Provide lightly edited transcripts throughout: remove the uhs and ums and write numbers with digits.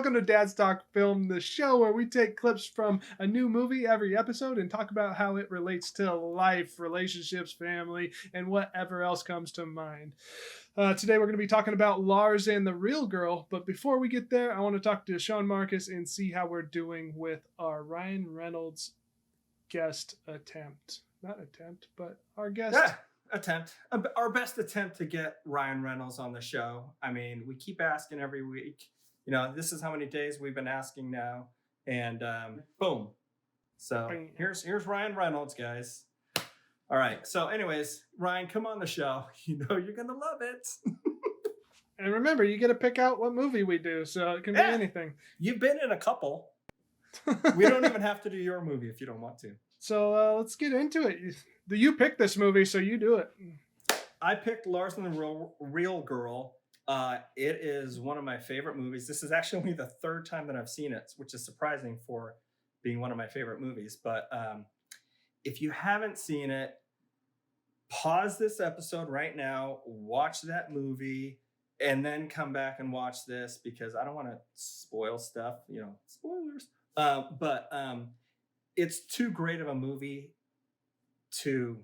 Welcome to Dad's Talk Film, the show where we take clips from a new movie every episode and talk about how it relates to life, relationships, family, and whatever else comes to mind. Today we're going to be talking about Lars and the Real Girl, but before we get there, I want to talk to Sean Marcus and see how we're doing with our Ryan Reynolds guest attempt. Not attempt, but our guest attempt. Our best attempt to get Ryan Reynolds on the show. I mean, we keep asking every week. You know, this is how many days we've been asking now, and boom. So here's Ryan Reynolds, guys. All right. So anyways, Ryan, come on the show. You know you're going to love it. And remember, you get to pick out what movie we do, so it can be anything. You've been in a couple. We don't even have to do your movie if you don't want to. So let's get into it. You picked this movie, so you do it. I picked Lars and the Real Girl. It is one of my favorite movies. This is actually only the third time that I've seen it, which is surprising for being one of my favorite movies. But if you haven't seen it, pause this episode right now, watch that movie, and then come back and watch this because I don't want to spoil stuff, spoilers. But it's too great of a movie to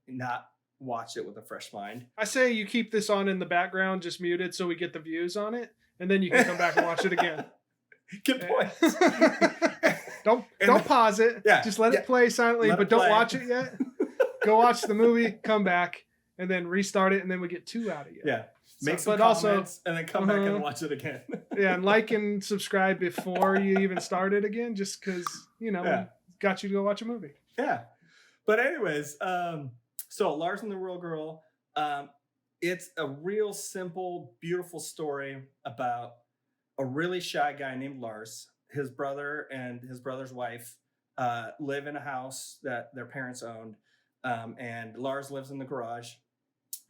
not watch it with a fresh mind. I say you keep this on in the background, just muted, so we get the views on it, and then you can come back and watch it again. Good point. Don't pause it. Yeah, just let it play silently, but don't watch it yet. Go watch the movie, come back, and then restart it, and then we get 2 out of you. Yeah. Make some comments, and then come back and watch it again. Yeah, and like and subscribe before you even start it again, just because, got you to go watch a movie. Yeah. But anyways, so Lars and the Real Girl, it's a real simple, beautiful story about a really shy guy named Lars. His brother and his brother's wife live in a house that their parents owned, and Lars lives in the garage.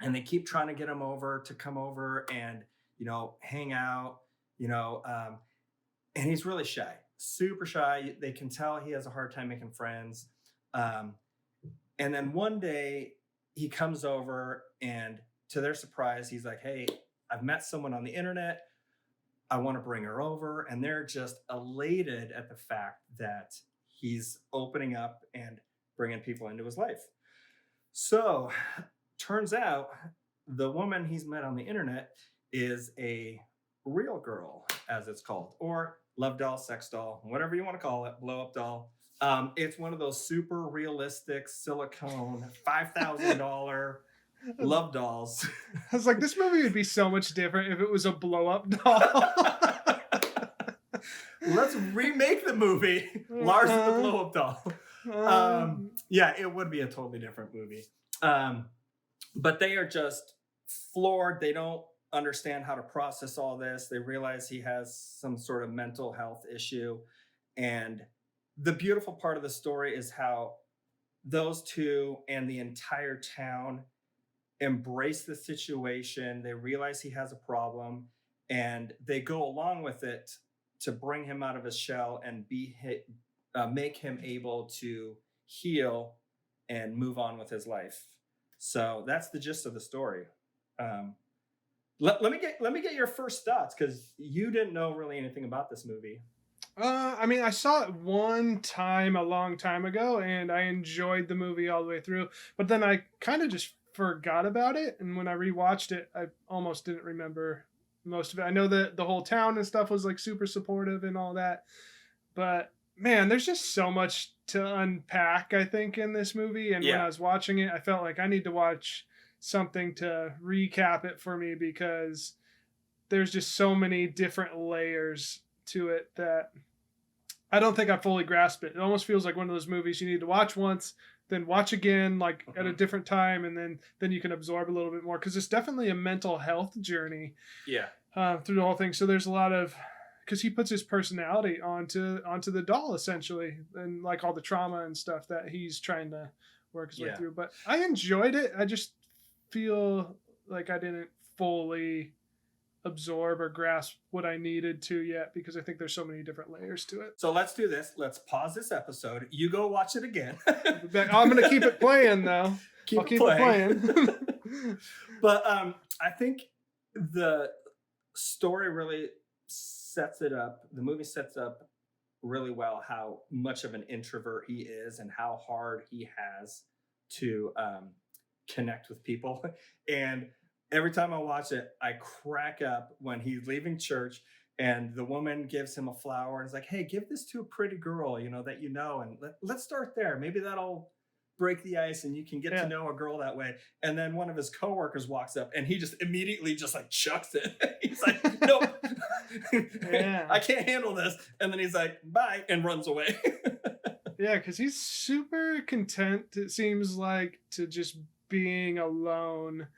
And they keep trying to get him to come over and, hang out, and he's really shy, super shy. They can tell he has a hard time making friends. And then one day he comes over and to their surprise, he's like, hey, I've met someone on the internet. I want to bring her over. And they're just elated at the fact that he's opening up and bringing people into his life. So turns out the woman he's met on the internet is a real girl, as it's called, or love doll, sex doll, whatever you want to call it, blow up doll. It's one of those super realistic silicone $5,000 love dolls. I was like, this movie would be so much different if it was a blow up doll. Let's remake the movie Lars and the blow up doll. Yeah, it would be a totally different movie. But they are just floored. They don't understand how to process all this. They realize he has some sort of mental health issue. And the beautiful part of the story is how those two and the entire town embrace the situation. They realize he has a problem and they go along with it to bring him out of his shell and make him able to heal and move on with his life. So that's the gist of the story. Let me get your first thoughts because you didn't know really anything about this movie. I saw it one time a long time ago, and I enjoyed the movie all the way through. But then I kind of just forgot about it, and when I rewatched it, I almost didn't remember most of it. I know that the whole town and stuff was like super supportive and all that, but man, there's just so much to unpack, I think, in this movie. And when I was watching it, I felt like I need to watch something to recap it for me because there's just so many different layers to it that I don't think I fully grasp it. It almost feels like one of those movies you need to watch once, then watch again, like at a different time, and then you can absorb a little bit more because it's definitely a mental health journey. Yeah. Through the whole thing. So there's a lot of, because he puts his personality onto the doll essentially, and like all the trauma and stuff that he's trying to work his way through. But I enjoyed it. I just feel like I didn't fully absorb or grasp what I needed to yet because I think there's so many different layers to it. So let's do this. Let's pause this episode. You go watch it again. I'm going to keep it playing though. I'll keep it playing. But I think the story really sets it up. The movie sets up really well how much of an introvert he is and how hard he has to connect with people. And every time I watch it, I crack up when he's leaving church and the woman gives him a flower and is like, "Hey, give this to a pretty girl, that you know, and let's start there. Maybe that'll break the ice and you can get to Yeah. know a girl that way." And then one of his coworkers walks up and he just immediately just like chucks it. He's like, "Nope, Yeah. I can't handle this." And then he's like, "Bye," and runs away. Yeah, because he's super content, it seems like, to just being alone.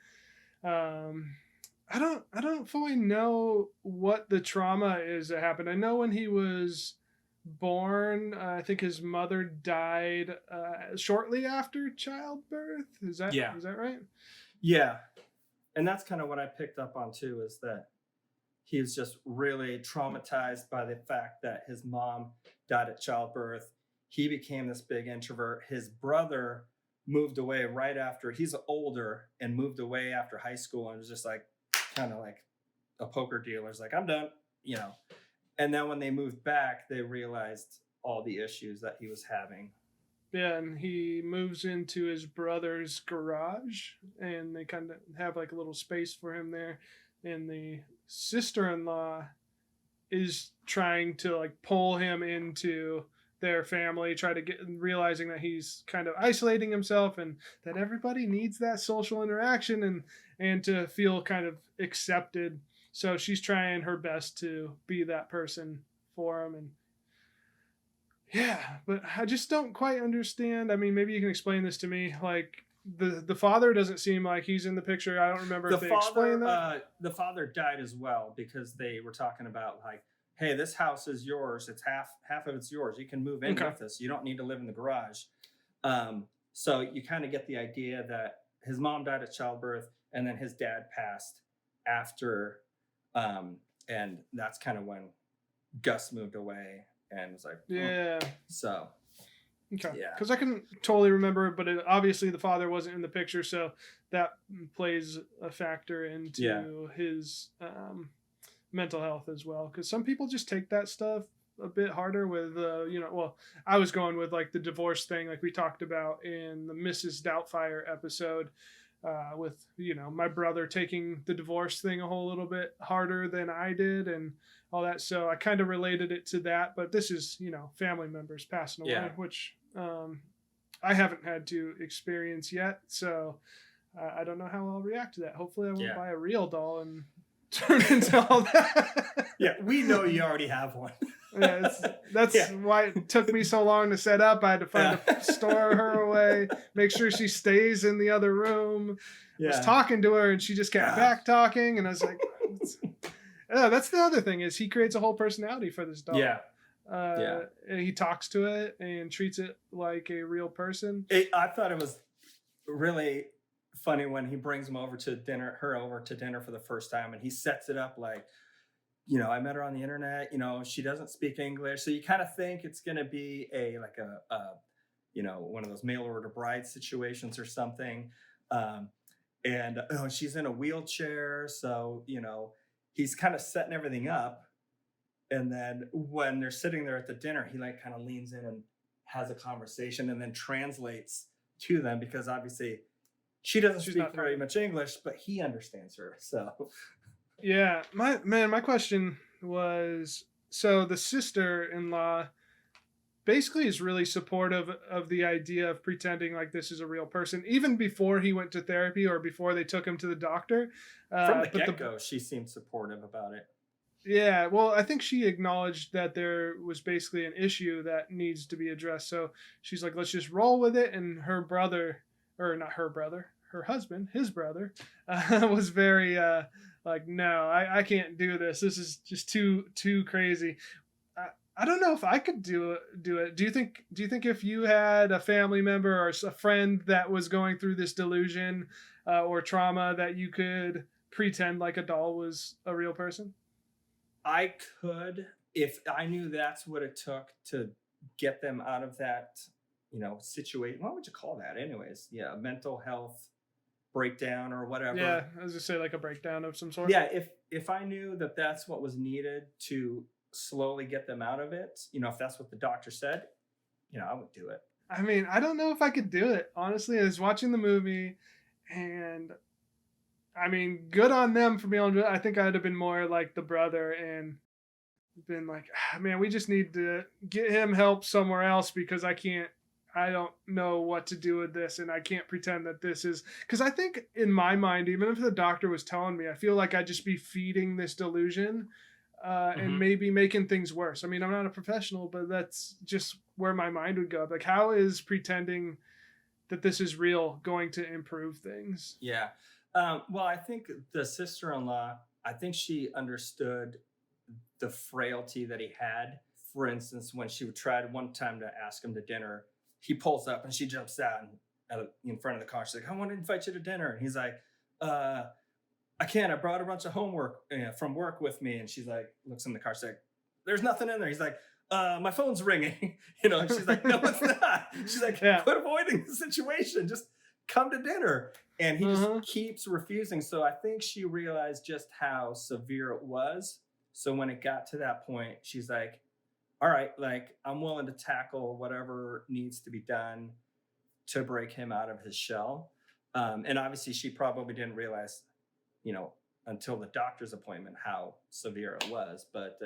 Um, I don't fully know what the trauma is that happened. I know when he was born, I think his mother died shortly after childbirth. Yeah. Is that right? Yeah. And that's kind of what I picked up on too, is that he was just really traumatized by the fact that his mom died at childbirth. He became this big introvert. His brother moved away right after. He's older and moved away after high school and was just like kind of like a poker dealer's like, "I'm done," And then when they moved back, they realized all the issues that he was having. Yeah, and he moves into his brother's garage, and they kind of have like a little space for him there. And the sister-in-law is trying to like pull him into their family, try to get realizing that he's kind of isolating himself and that everybody needs that social interaction and to feel kind of accepted. So she's trying her best to be that person for him. And yeah, but I just don't quite understand. I mean, maybe you can explain this to me. Like the father doesn't seem like he's in the picture. I don't remember if they explained that. The father died as well because they were talking about like, "Hey, this house is yours. It's half of it's yours. You can move in with us. You don't need to live in the garage." So you kind of get the idea that his mom died at childbirth and then his dad passed after, and that's kind of when Gus moved away and was like, Yeah. So Okay. Yeah. Because I can totally remember it, but obviously the father wasn't in the picture, so that plays a factor into his mental health as well. Because some people just take that stuff a bit harder with, well, I was going with like the divorce thing, like we talked about in the Mrs. Doubtfire episode, with my brother taking the divorce thing a whole little bit harder than I did and all that. So I kind of related it to that, but this is family members passing away, which I haven't had to experience yet. So I don't know how I'll react to that. Hopefully I won't buy a real doll and turn into all that. Yeah, we know you already have one. That's why it took me so long to set up. I had to find a store her away, make sure she stays in the other room. I was talking to her and she just kept back talking, and I was like, that's the other thing, is he creates a whole personality for this dog. And he talks to it and treats it like a real person. I thought it was really funny when he brings her over to dinner for the first time, and he sets it up like, I met her on the internet, she doesn't speak English. So you kind of think it's going to be one of those mail order bride situations or something. And she's in a wheelchair. So, he's kind of setting everything up. And then when they're sitting there at the dinner, he like kind of leans in and has a conversation and then translates to them, because obviously she doesn't speak very much English, but he understands her. So yeah, my question was, so the sister-in-law basically is really supportive of the idea of pretending like this is a real person, even before he went to therapy or before they took him to the doctor. From the get-go, she seemed supportive about it. Yeah, well, I think she acknowledged that there was basically an issue that needs to be addressed. So she's like, let's just roll with it. And her brother, or not her brother, her husband, his brother, was very like, no, I can't do this. This is just too crazy. I don't know if I could do it. Do you think if you had a family member or a friend that was going through this delusion or trauma, that you could pretend like a doll was a real person? I could, if I knew that's what it took to get them out of that, situation. What would you call that anyways? Yeah, mental health breakdown or Yeah, whatever. I was just say like a breakdown of some sort. Yeah, if I knew that that's what was needed to slowly get them out of it, if that's what the doctor said, I would do it. I mean, I don't know if I could do it. Honestly, I was watching the movie and I mean, good on them for being able to do it. I think I'd have been more like the brother and been like, man, we just need to get him help somewhere else because I don't know what to do with this and I can't pretend that this is because I think in my mind, even if the doctor was telling me, I feel like I'd just be feeding this delusion and Hmm. maybe making things worse. I mean, I'm not a professional, but that's just where my mind would go. Like, how is pretending that this is real going to improve things? Yeah. Well, I think the sister-in-law, I think she understood the frailty that he had. For instance, when she tried one time to ask him to dinner, he pulls up and she jumps out in front of the car. She's like, "I want to invite you to dinner," and he's like, uh, "I can't. I brought a bunch of homework from work with me." And she's like, looks in the car. She's like, "There's nothing in there." He's like, "My phone's ringing." And she's like, "No, it's not." She's like, Yeah. "Quit avoiding the situation. Just come to dinner." And he just Uh-huh. keeps refusing. So I think she realized just how severe it was. So when it got to that point, she's like, "All right, like I'm willing to tackle whatever needs to be done to break him out of his shell." And obviously, she probably didn't realize, you know, until the doctor's appointment how severe it was. But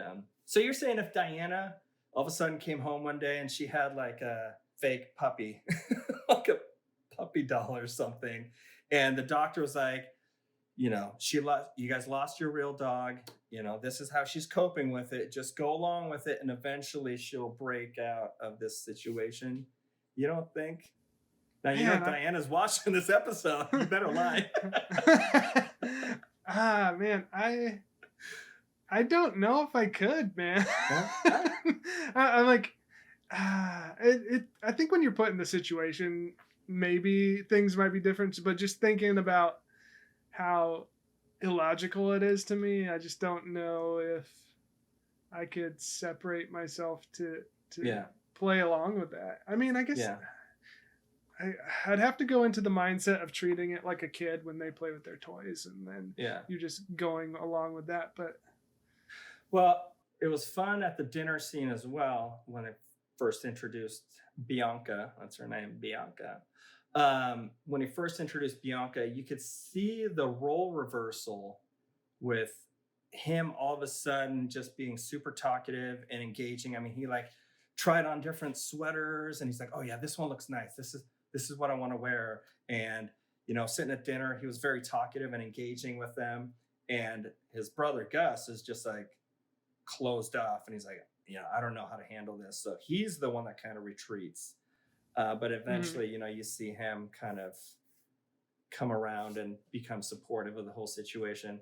so you're saying if Diana all of a sudden came home one day and she had like a fake puppy, like a puppy doll or something, and the doctor was like, you guys lost your real dog. This is how she's coping with it. Just go along with it, and eventually she'll break out of this situation. You don't think? Now Man, Diana's watching this episode. You better lie. man, I don't know if I could, man. Yeah. All right. I'm like, I think when you're put in the situation, maybe things might be different. But just thinking about how illogical it is to me, I just don't know if I could separate myself to Yeah. play along with that. I mean, I guess Yeah. I'd have to go into the mindset of treating it like a kid when they play with their toys, and then Yeah. you're just going along with that. But Well, it was fun at the dinner scene as well when it first introduced Bianca. That's her name, Bianca. When he first introduced Bianca, you could see the role reversal with him all of a sudden just being super talkative and engaging. I mean, he like tried on different sweaters and he's like, "Oh yeah, this one looks nice. This is what I want to wear." And sitting at dinner, he was very talkative and engaging with them. And his brother Gus is just like closed off and he's like, "I don't know how to handle this." So he's the one that kind of retreats. But mhm. eventually, you see him kind of come around and become supportive of the whole situation.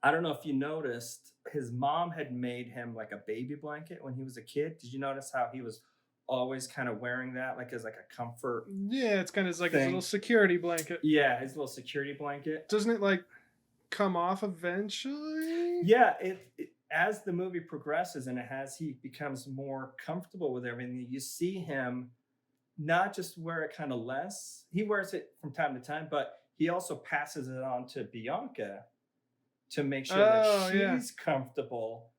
I don't know if you noticed, his mom had made him like a baby blanket when he was a kid. Did you notice how he was always kind of wearing that like as like a comfort Yeah, it's kind of like his little thing? security blanket. Yeah, his little security blanket. Doesn't it like come off eventually? Yeah, as the movie progresses and he becomes more comfortable with everything, you see him not just wear it kind of less. He wears it from time to time, but he also passes it on to Bianca to make sure that Oh yeah. she's comfortable.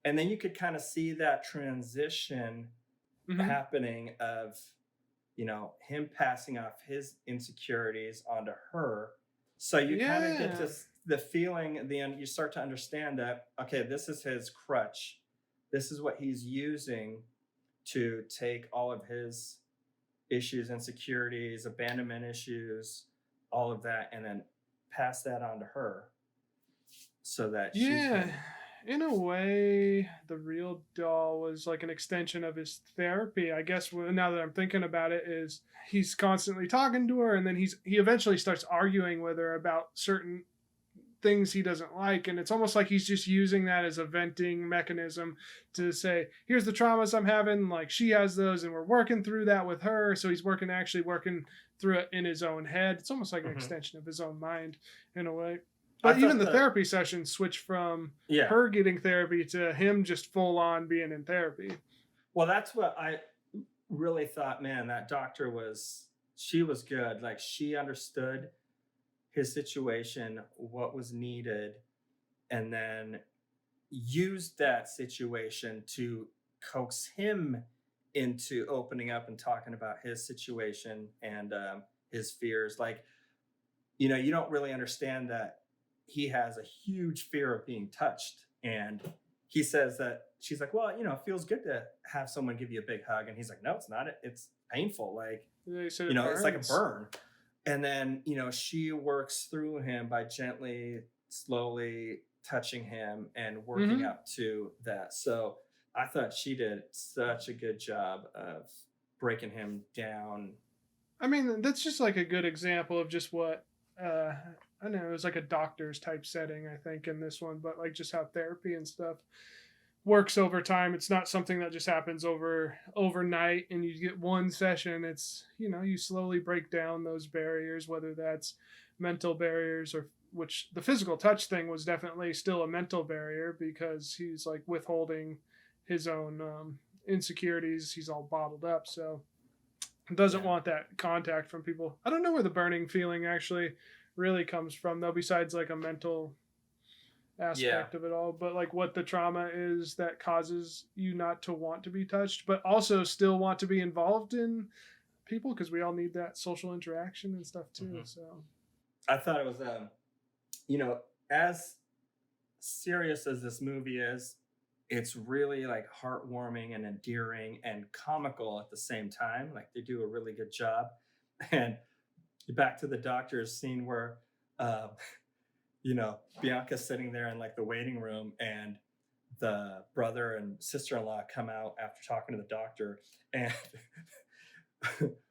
And then you could kind of see that transition Hmm. happening of, him passing off his insecurities onto her. So you kind of get Yeah. this the feeling, then you start to understand that, okay, this is his crutch. This is what he's using to take all of his issues, insecurities, abandonment issues, all of that, and then pass that on to her so that she Yeah, can. in a way, the real doll was like an extension of his therapy. I guess now that I'm thinking about it, is he's constantly talking to her, and then he eventually starts arguing with her about certain things he doesn't like, and it's almost like he's just using that as a venting mechanism to say, "Here's the traumas I'm having. Like she has those, and we're working through that with her." So he's working through it in his own head. It's almost like an Mhm. extension of his own mind in a way. I But even thought the that, therapy sessions switch from yeah. her getting therapy to him just full on being in therapy. Well, that's what I really thought, man, that doctor she was good. Like she understood his situation, what was needed, and then used that situation to coax him into opening up and talking about his situation and his fears. Like, you don't really understand that he has a huge fear of being touched. And he says that she's like, well, it feels good to have someone give you a big hug. And he's like, no, it's not. It's painful. Like, They said it's like a burn. And then, she works through him by gently, slowly touching him and working up to that. So I thought she did such a good job of breaking him down. I mean, that's just like a good example of just what I don't know. It was like a doctor's type setting, I think, in this one, but like just how therapy and stuff works over time. It's not something that just happens overnight and you get one session. It's you slowly break down those barriers, whether that's mental barriers or which the physical touch thing was definitely still a mental barrier because he's like withholding his own insecurities. He's all bottled up, so doesn't want that contact from people. I don't know where the burning feeling actually really comes from though, besides like a mental aspect of it all, but like what the trauma is that causes you not to want to be touched but also still want to be involved in people, because we all need that social interaction and stuff too. So I thought it was as serious as this movie is, it's really like heartwarming and endearing and comical at the same time. Like they do a really good job. And back to the doctor's scene where Bianca's sitting there in like the waiting room and the brother and sister-in-law come out after talking to the doctor, and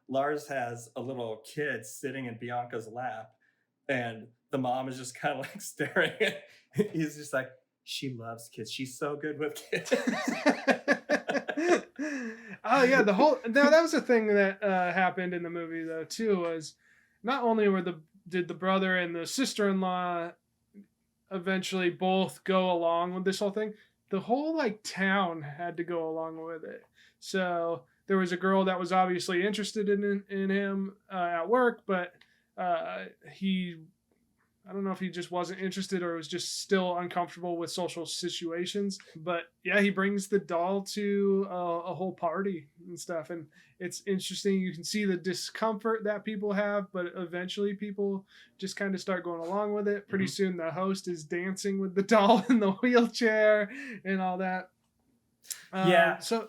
Lars has a little kid sitting in Bianca's lap, and the mom is just kind of like staring at he's just like, she loves kids, she's so good with kids. Oh yeah, that was a thing that happened in the movie though too, was not only did the brother and the sister-in-law eventually both go along with this whole thing, the whole like town had to go along with it. So there was a girl that was obviously interested in him at work, but I don't know if he just wasn't interested or was just still uncomfortable with social situations. But yeah, he brings the doll to a whole party and stuff. And it's interesting. You can see the discomfort that people have, but eventually people just kind of start going along with it. Pretty soon the host is dancing with the doll in the wheelchair and all that. So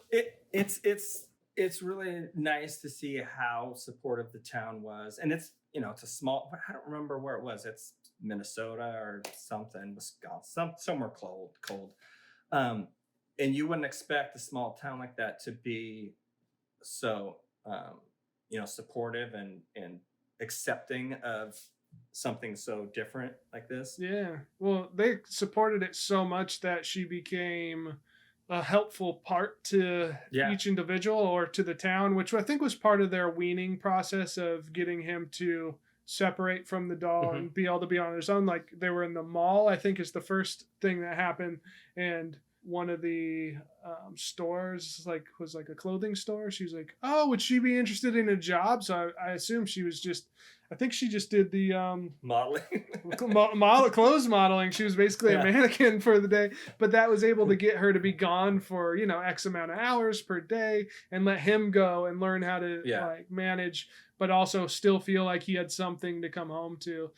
it's really nice to see how supportive the town was. And it's a small, I don't remember where it was. It's Minnesota or something, Wisconsin, somewhere cold. And you wouldn't expect a small town like that to be so, supportive and accepting of something so different like this. Yeah. Well, they supported it so much that she became a helpful part to each individual or to the town, which I think was part of their weaning process of getting him to separate from the doll and be able to be on his own. Like they were in the mall, I think is the first thing that happened. And one of the stores was like a clothing store. She was like, oh, would she be interested in a job? So I assume she was I think she just did the modeling, clothes modeling. She was basically a mannequin for the day, but that was able to get her to be gone for X amount of hours per day and let him go and learn how to like manage, but also still feel like he had something to come home to.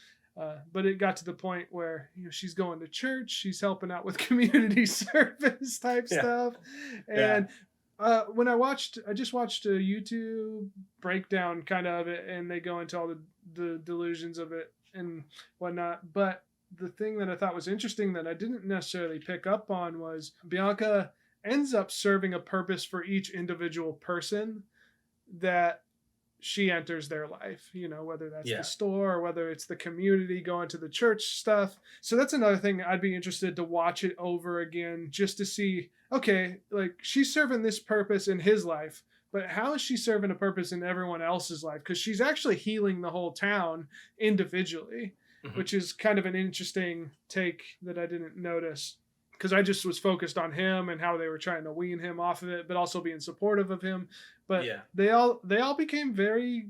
But it got to the point where she's going to church, she's helping out with community service type stuff, and when I just watched a YouTube breakdown kind of it, and they go into all the delusions of it and whatnot. But the thing that I thought was interesting that I didn't necessarily pick up on was Bianca ends up serving a purpose for each individual person that she enters their life, whether that's the store or whether it's the community, going to the church stuff. So that's another thing I'd be interested to watch it over again, just to see, okay, like she's serving this purpose in his life, but how is she serving a purpose in everyone else's life? Because she's actually healing the whole town individually, which is kind of an interesting take that I didn't notice. Because I just was focused on him and how they were trying to wean him off of it, but also being supportive of him. But they all became very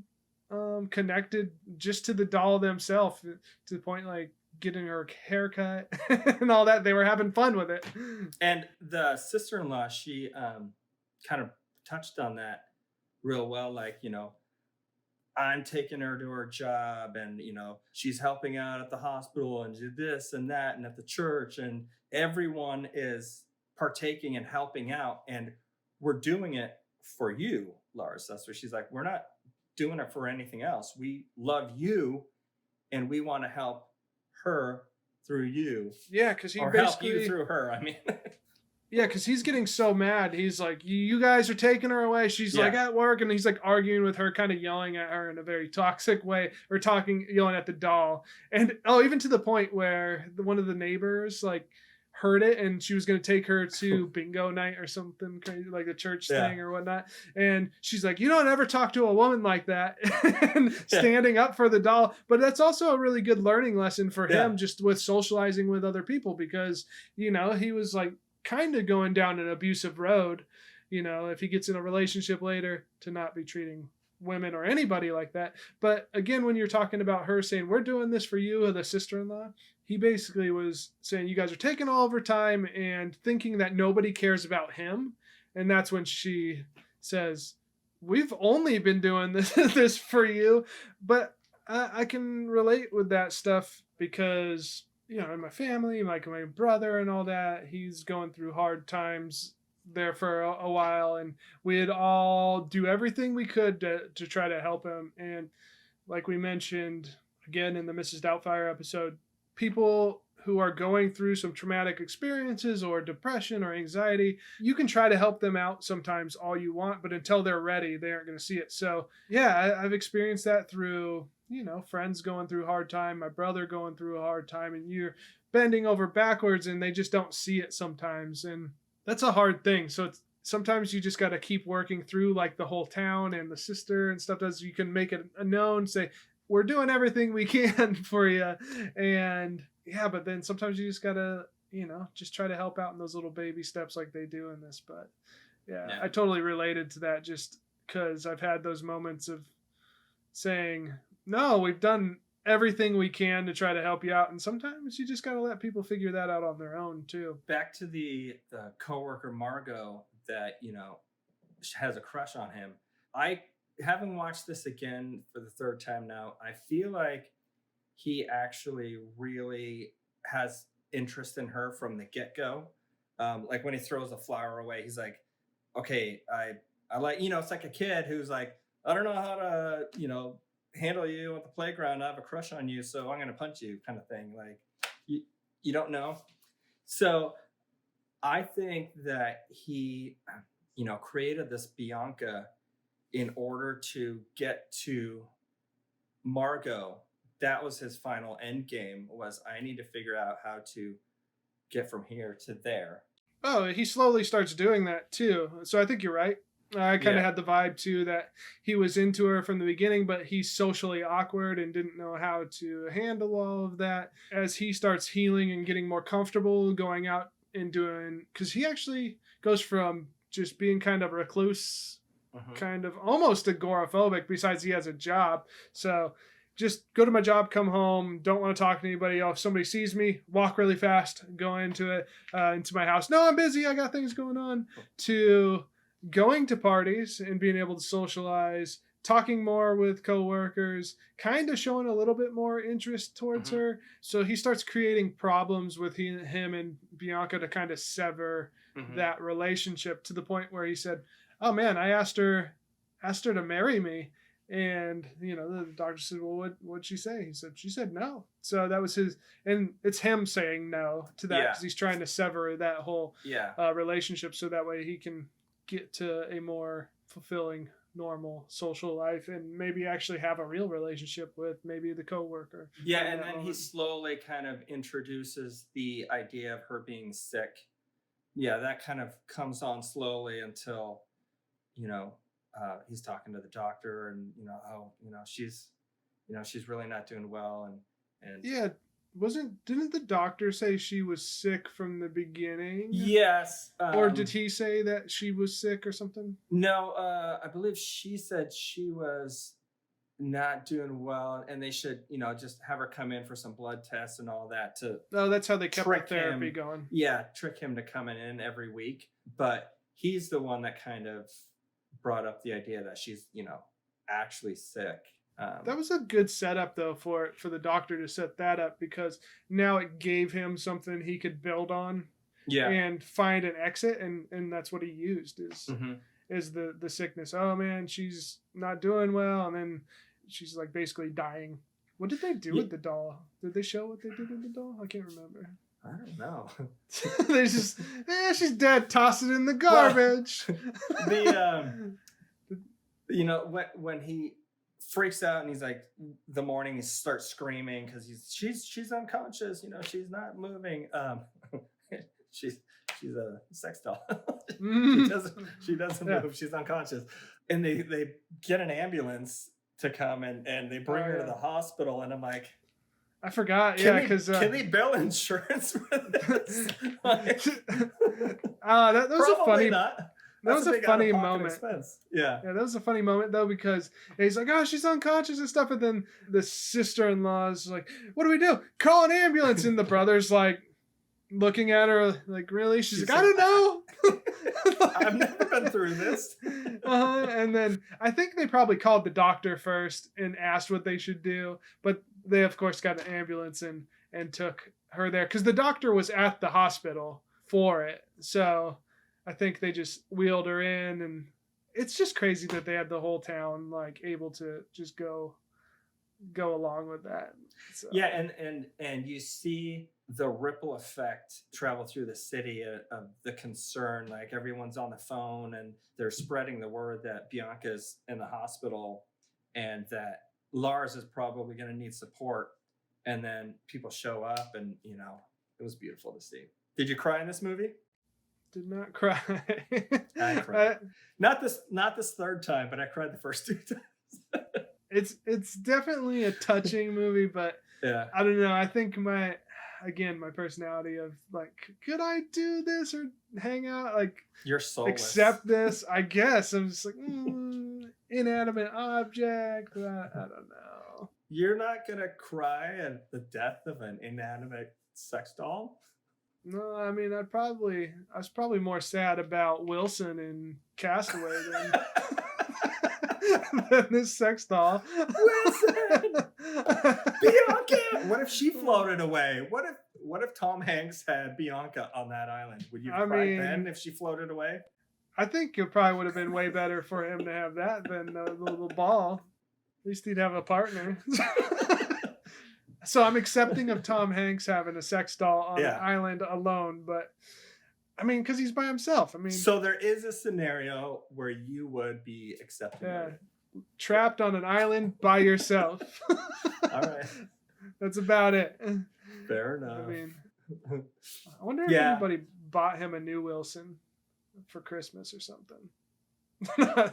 connected just to the doll themselves, to the point like getting her haircut and all that. They were having fun with it. And the sister-in-law, she kind of touched on that real well. Like, I'm taking her to her job, and she's helping out at the hospital and do this and that and at the church, and everyone is partaking and helping out, and we're doing it for you, Lars. That's what she's like. We're not doing it for anything else. We love you, and we want to help her through you. Yeah, because he or basically help you through her. I mean, yeah, because he's getting so mad. He's like, you guys are taking her away. She's like at work, and he's like arguing with her, kind of yelling at her in a very toxic way, or yelling at the doll. And even to the point where one of the neighbors like heard it, and she was going to take her to bingo night or something crazy, like a church thing or whatnot. And she's like, you don't ever talk to a woman like that, and standing up for the doll. But that's also a really good learning lesson for him, just with socializing with other people, because, he was like, kind of going down an abusive road, if he gets in a relationship later, to not be treating women or anybody like that. But again, when you're talking about her saying, we're doing this for you, the sister-in-law, he basically was saying, you guys are taking all of her time and thinking that nobody cares about him. And that's when she says, we've only been doing this for you. But I can relate with that stuff, because in my family, like my brother and all that, he's going through hard times there for a while, and we'd all do everything we could to try to help him. And like we mentioned again in the Mrs. Doubtfire episode, people who are going through some traumatic experiences or depression or anxiety, you can try to help them out sometimes all you want, but until they're ready, they aren't going to see it. So yeah, I've experienced that through friends going through a hard time, my brother going through a hard time, and you're bending over backwards and they just don't see it sometimes. And that's a hard thing. So sometimes you just got to keep working through, like the whole town and the sister and stuff does. You can make it known, say, we're doing everything we can for you. And yeah, but then sometimes you just got to, just try to help out in those little baby steps like they do in this. But yeah. I totally related to that, just because I've had those moments of saying, no, we've done everything we can to try to help you out. And sometimes you just got to let people figure that out on their own too. Back to the coworker Margot that, has a crush on him. I having watched this again for the third time now, I feel like he actually really has interest in her from the get-go. Like when he throws a flower away, he's like, okay, I like, it's like a kid who's like, I don't know how to, handle you at the playground. I have a crush on you, so I'm going to punch you, kind of thing. Like, you don't know. So I think that he, created this Bianca in order to get to Margot. That was his final end game, was I need to figure out how to get from here to there. Oh, he slowly starts doing that too. So I think you're right. I kind of had the vibe too that he was into her from the beginning, but he's socially awkward and didn't know how to handle all of that. As he starts healing and getting more comfortable going out and doing, because he actually goes from just being kind of recluse, kind of almost agoraphobic, besides he has a job. So just go to my job, come home, don't want to talk to anybody. If somebody sees me, walk really fast, go into my house. No, I'm busy, I got things going on. To going to parties and being able to socialize, talking more with coworkers, kind of showing a little bit more interest towards her. So he starts creating problems with him and Bianca to kind of sever that relationship, to the point where he said, oh man, I asked her to marry me. And, the doctor said, well, what'd she say? He said, she said no. So that was and it's him saying no to that, because he's trying to sever that whole relationship, so that way he can get to a more fulfilling, normal social life, and maybe actually have a real relationship with maybe the coworker. Yeah, and then he slowly kind of introduces the idea of her being sick. Yeah, that kind of comes on slowly until, he's talking to the doctor, and she's really not doing well, and yeah. Didn't the doctor say she was sick from the beginning? Yes. Or did he say that she was sick or something? No, I believe she said she was not doing well, and they should, just have her come in for some blood tests and all that to Oh, that's how they kept the trick therapy him. going. Yeah, trick him to coming in every week. But he's the one that kind of brought up the idea that she's, actually sick. That was a good setup though for the doctor to set that up, because now it gave him something he could build on Yeah. and find an exit, and that's what he used Mhm. is the sickness. Oh man, she's not doing well, and then she's like basically dying. What did they do Ye- with the doll? Did they show what they did with the doll? I can't remember. I don't know. They just, she's dead. Toss it in the garbage. When he freaks out and he's like, the morning he starts screaming because she's unconscious. She's not moving. She's a sex doll. she doesn't move. She's unconscious. And they get an ambulance to come and they bring her to the hospital. And I'm like, I forgot. Because can they bill insurance for this? That was a funny. Not. That was a funny moment. Expense. Yeah, that was a funny moment though, because he's like, "Oh, she's unconscious and stuff," and then the sister-in-law's like, "What do we do? Call an ambulance!" And the brother's like, looking at her like, "Really?" She's like, "I don't know. I've never been through this." And then I think they probably called the doctor first and asked what they should do, but they of course got an ambulance and took her there because the doctor was at the hospital for it. So I think they just wheeled her in, and it's just crazy that they had the whole town like able to just go along with that. So. Yeah, and you see the ripple effect travel through the city of the concern. Like everyone's on the phone and they're spreading the word that Bianca's in the hospital and that Lars is probably going to need support. And then people show up, and it was beautiful to see. Did you cry in this movie? Did not cry. I cried. Not this third time, but I cried the first 2 times. It's definitely a touching movie, but yeah, I don't know. I think my personality of like, could I do this or hang out? Like, you're soulless. Accept this, I guess. I'm just like, inanimate object. I don't know. You're not gonna cry at the death of an inanimate sex doll? No, I mean, I was probably more sad about Wilson in Castaway than this sex doll. Wilson! Bianca! What if she floated away? What if Tom Hanks had Bianca on that island? Would you cry then if she floated away? I think it probably would have been way better for him to have that than the little ball. At least he'd have a partner. So I'm accepting of Tom Hanks having a sex doll on an island alone, but I mean, because he's by himself. I mean, so there is a scenario where you would be accepting. Yeah, trapped on an island by yourself. All right, that's about it. Fair enough. I mean, I wonder if anybody bought him a new Wilson for Christmas or something.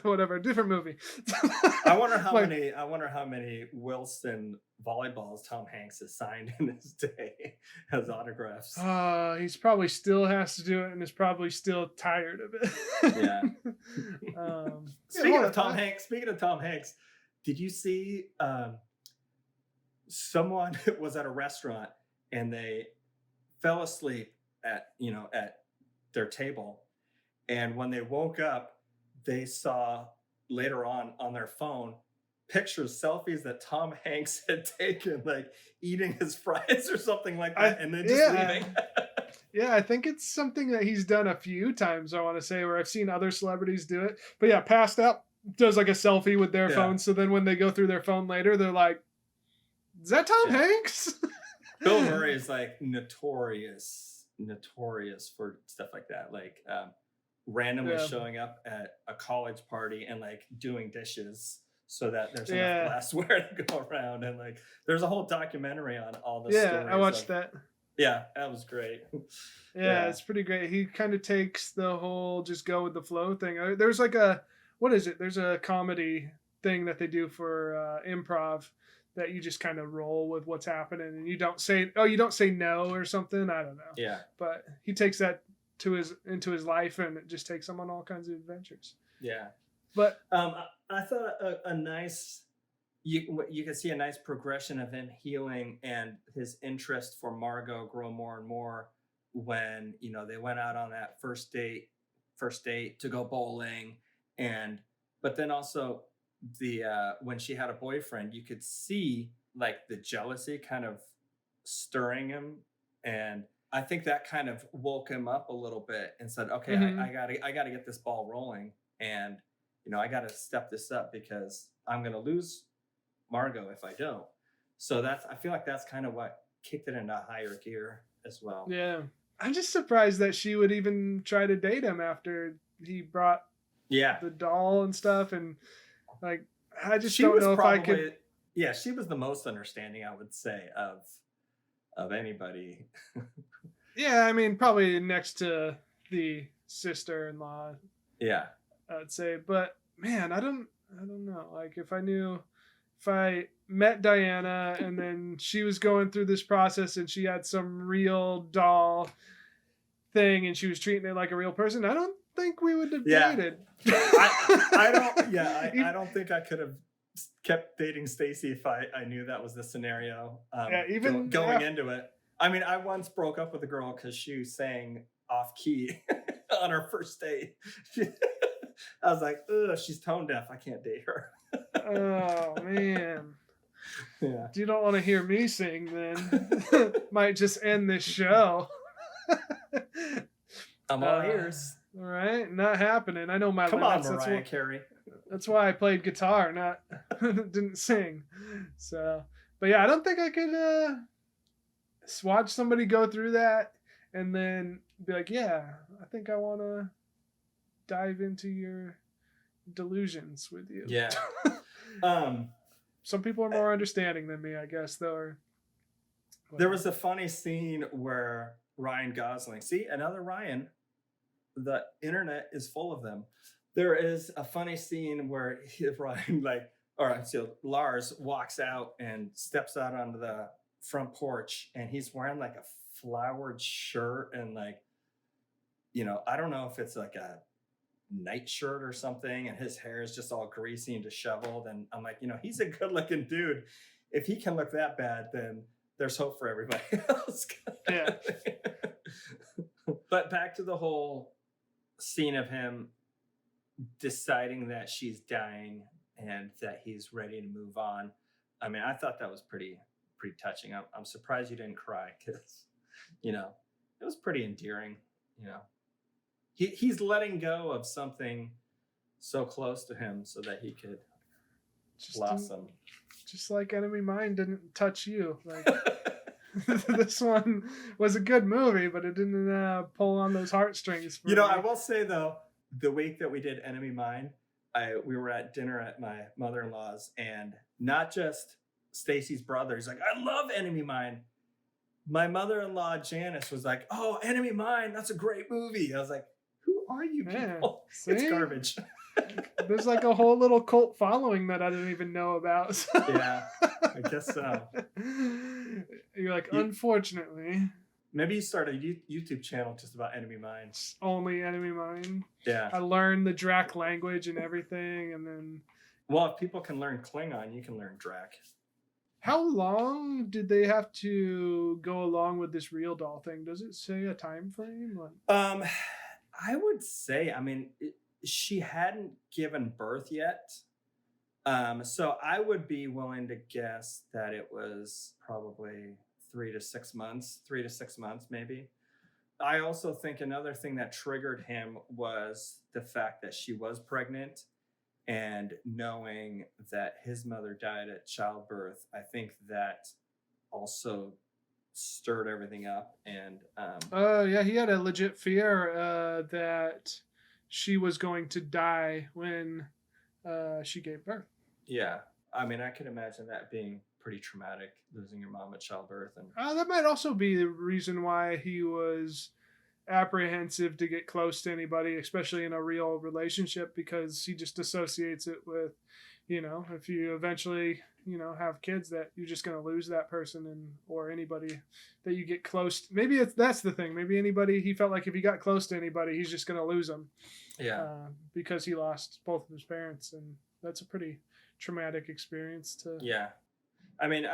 Whatever, different movie. I wonder how many Wilson volleyballs Tom Hanks has signed in his day as autographs. He's probably still has to do it and is probably still tired of it. Yeah. Speaking of Tom Hanks, did you see someone was at a restaurant and they fell asleep at their table, and when they woke up, they saw later on their phone pictures, selfies that Tom Hanks had taken, like eating his fries or something like that, and then just leaving. Yeah, I think it's something that he's done a few times, I want to say, where I've seen other celebrities do it. But yeah, passed out, does like a selfie with their phone, so then when they go through their phone later, they're like, is that Tom Hanks? Bill Murray is like notorious for stuff like that. Like randomly showing up at a college party and like doing dishes so that there's enough glassware to go around, and like there's a whole documentary on all this. Yeah, I watched that. Yeah, that was great. Yeah, it's pretty great. He kind of takes the whole just go with the flow thing. There's like there's a comedy thing that they do for improv that you just kind of roll with what's happening, and you don't say no or something. I don't know. Yeah. But he takes that into his life, and it just takes him on all kinds of adventures. Yeah. But I thought a nice you can see a nice progression of him healing and his interest for Margot grow more and more when they went out on that first date to go bowling, and but then also the when she had a boyfriend, you could see like the jealousy kind of stirring him, and I think that kind of woke him up a little bit and said, okay, Hmm. I gotta get this ball rolling, and I gotta step this up because I'm gonna lose Margot if I don't. So I feel like that's kind of what kicked it into higher gear as well. Yeah. I'm just surprised that she would even try to date him after he brought Yeah, the doll and stuff. And like, I just she don't was know if I could. probably yeah, she was the most understanding, I would say, of anybody. Yeah, I mean, probably next to the sister-in-law, Yeah. I'd say. But man, I don't know. Like, if I met Diana and then she was going through this process and she had some real doll thing and she was treating it like a real person, I don't think we would have Yeah. dated. I don't yeah, I don't think I could have kept dating Stacy if I knew that was the scenario Yeah, even going into it. I mean, I once broke up with a girl because she sang off key on our first date. I was like, ugh, she's tone deaf. I can't date her. oh man. Yeah. You don't want to hear me sing then. Might just end this show. I'm all ears. All right, not happening. I know my Come on, limits. Mariah Carey. That's why I played guitar, not didn't sing. So, but yeah, I don't think I could watch somebody go through that and then be like, yeah, I think I want to dive into your delusions with you. Yeah. Some people are more understanding than me, I guess, though. Or There was a funny scene where Ryan Gosling, see, another Ryan, the internet is full of them. There is a funny scene where Ryan, so Lars walks out and steps out onto the front porch, and he's wearing like a flowered shirt and I don't know if it's like a nightshirt or something, and his hair is just all greasy and disheveled. And I'm like, he's a good looking dude. If he can look that bad, then there's hope for everybody else. Yeah. But back to the whole scene of him deciding that she's dying and that he's ready to move on. I mean, I thought that was pretty touching. I'm surprised you didn't cry because, it was pretty endearing. He's letting go of something so close to him so that he could blossom. Just like Enemy Mine didn't touch you. Like this one was a good movie, but it didn't pull on those heartstrings. For me. I will say though, the week that we did Enemy Mine, we were at dinner at my mother-in-law's, and not just Stacy's brother. He's like, I love Enemy Mine. My mother-in-law Janice was like, oh, Enemy Mine, that's a great movie. I was like, who are you people? See? It's garbage. There's like a whole little cult following that I didn't even know about. So. Yeah, I guess so. You're like, unfortunately. Maybe you start a YouTube channel just about Enemy Mine. Only Enemy Mine. Yeah. I learned the Drac language and everything, and then... Well, if people can learn Klingon, you can learn Drac. How long did they have to go along with this real doll thing? Does it say a time frame? I would say, she hadn't given birth yet. So I would be willing to guess that it was probably 3 to 6 months, maybe. I also think another thing that triggered him was the fact that she was pregnant, and knowing that his mother died at childbirth. I think that also stirred everything up. And yeah, he had a legit fear that she was going to die when she gave birth. Yeah, I could imagine that being pretty traumatic, losing your mom at childbirth. And that might also be the reason why he was apprehensive to get close to anybody, especially in a real relationship, because he just associates it with, if you eventually, have kids, that you're just going to lose that person, and or anybody that you get close to. Maybe that's the thing. Maybe anybody, he felt like if he got close to anybody, he's just going to lose them. Yeah. Because he lost both of his parents, and That's a pretty traumatic experience to. Yeah. I mean,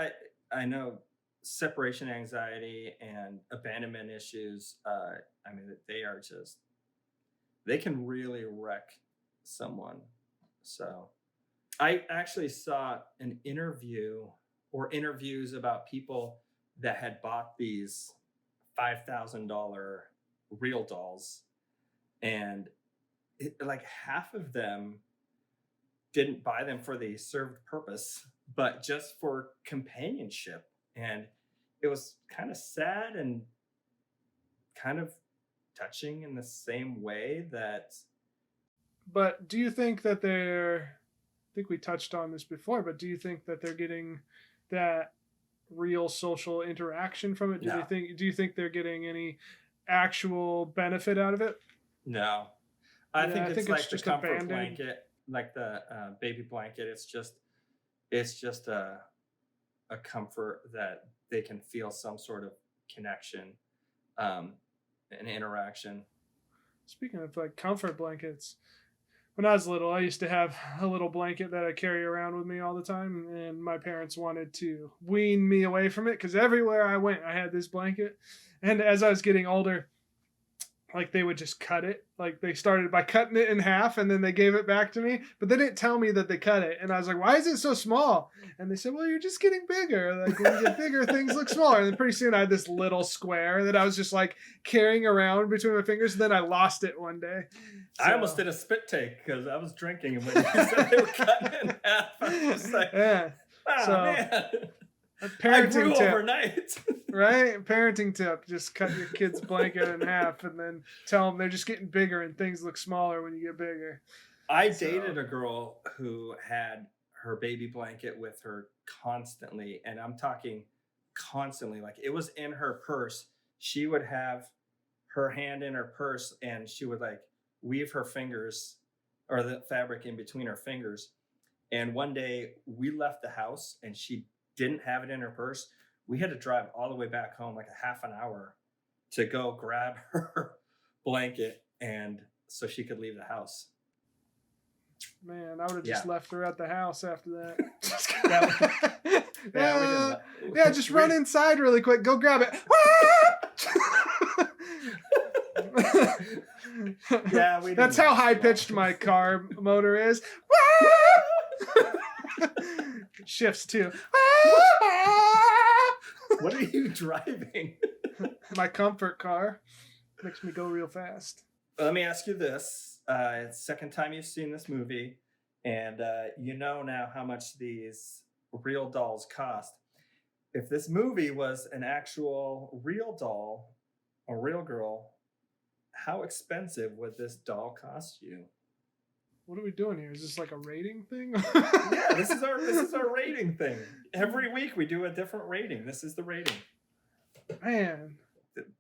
I know separation anxiety and abandonment issues. I mean, they are just they can really wreck someone. So I actually saw an interview or interviews about people that had bought these $5,000 real dolls, and like half of them didn't buy them for the served purpose, but just for companionship. And it was kind of sad and kind of touching in the same way that But do you think that they're? I think we touched on this before, but do you think that they're getting that real social interaction from it? Do they no, think? Do you think they're getting any actual benefit out of it? no. I Yeah, think I it's think it's like the just a comfort band-aid. blanket, like the baby blanket. It's just a comfort that they can feel some sort of connection, um, and interaction. Speaking of like comfort blankets, when I was little, I used to have a little blanket that I carry around with me all the time, and my parents wanted to wean me away from it because everywhere I went, I had this blanket. And as I was getting older, like they would just cut it. Like they started by cutting it in half and then they gave it back to me, but they didn't tell me that they cut it. And I was like, why is it so small? And they said, well, you're just getting bigger. Like when you get bigger, things look smaller. And then pretty soon I had this little square that I was just like carrying around between my fingers. And then I lost it one day. I almost did a spit take because I was drinking, and when you said they were cutting it in half, I was like, yeah. oh So man, a I grew parenting tip, overnight. right? Parenting tip: just cut your kid's blanket in half, and then tell them they're just getting bigger, and things look smaller when you get bigger. I So dated a girl who had her baby blanket with her constantly, and I'm talking constantly, like it was in her purse. She would have her hand in her purse, and she would like weave her fingers or the fabric in between her fingers. And one day we left the house and she didn't have it in her purse. We had to drive all the way back home, like a half an hour, to go grab her blanket and so she could leave the house. man, I would have Yeah. just left her at the house after that. Yeah, yeah, just run inside really quick. Go grab it. Yeah, we That's didn't how know. high pitched my car motor is. Shifts too. What are you driving? My comfort car makes me go real fast. Let me ask you this. It's the second time you've seen this movie, and you know now how much these real dolls cost. If this movie was an actual real doll, a real girl, how expensive would this doll cost you? What are we doing here? Is this like a rating thing? Yeah, this is our rating thing. Every week we do a different rating. This is the rating. Man.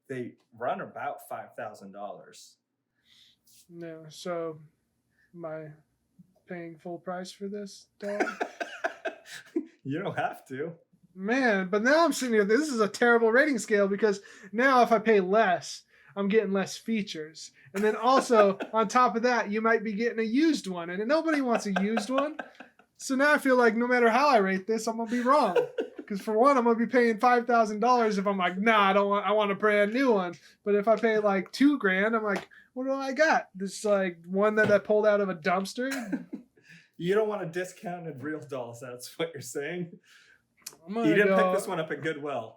They run about $5,000. No, so am I paying full price for this dog? You don't have to. Man, but now I'm sitting here. This is a terrible rating scale because now if I pay less, I'm getting less features. And then also, on top of that, you might be getting a used one. And nobody wants a used one. So now I feel like no matter how I rate this, I'm going to be wrong. Because for one, I'm going to be paying $5,000 if I'm like, nah, I want a brand new one. But if I pay like $2,000, I'm like, what do I got? This like one that I pulled out of a dumpster? You don't want a discounted real dolls, that's what you're saying? You You didn't pick this one up at Goodwill.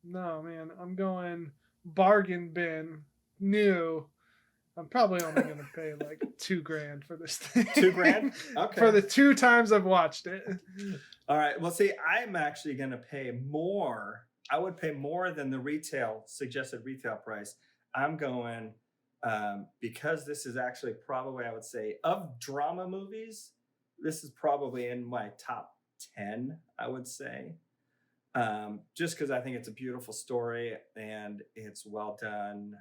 No, man. I'm going bargain bin, new. I'm probably only going to pay like $2,000 for this thing. $2,000? Okay. For the 2 times I've watched it. All right. Well, see, I'm actually going to pay more. I would pay more than the suggested retail price. I'm going, because this is actually probably, I would say, of drama movies, this is probably in my top 10, I would say. Just because I think it's a beautiful story and it's well done,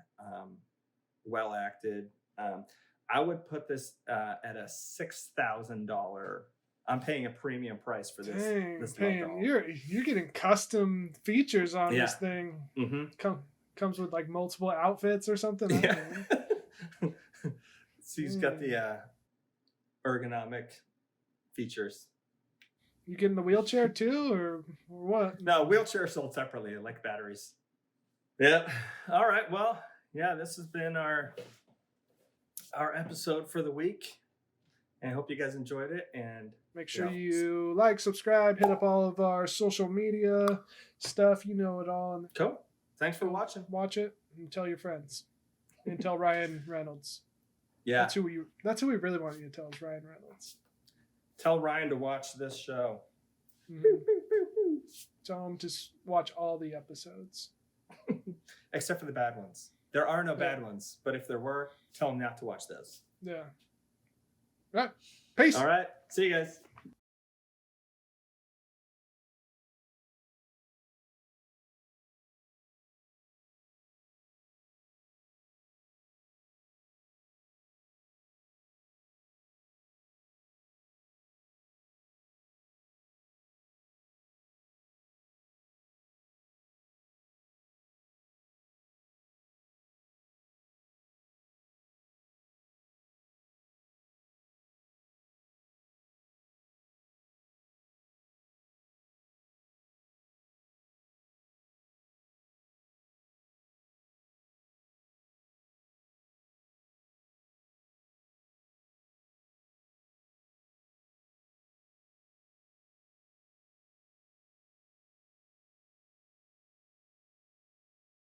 well acted. I would put this at a $6,000. I'm paying a premium price for this. Dang, this paying, you're getting custom features on this Yeah. thing. Mm-hmm. Comes with like multiple outfits or something. I Yeah. don't know. So he's got the ergonomic features. You get in the wheelchair too, or what? No, wheelchair sold separately, like batteries. Yeah. All right. Well, yeah, this has been our episode for the week. And I hope you guys enjoyed it. And Make sure you like, subscribe, hit up all of our social media stuff. You know it all. Cool. Thanks for watching. Watch it and tell your friends. And tell Ryan Reynolds. Yeah. That's who we really want you to tell is Ryan Reynolds. Tell Ryan to watch this show. Mm-hmm. Tell him to watch all the episodes. Except for the bad ones. There are no bad ones. But if there were, tell him not to watch those. Yeah. All right. Peace. All right. See you guys.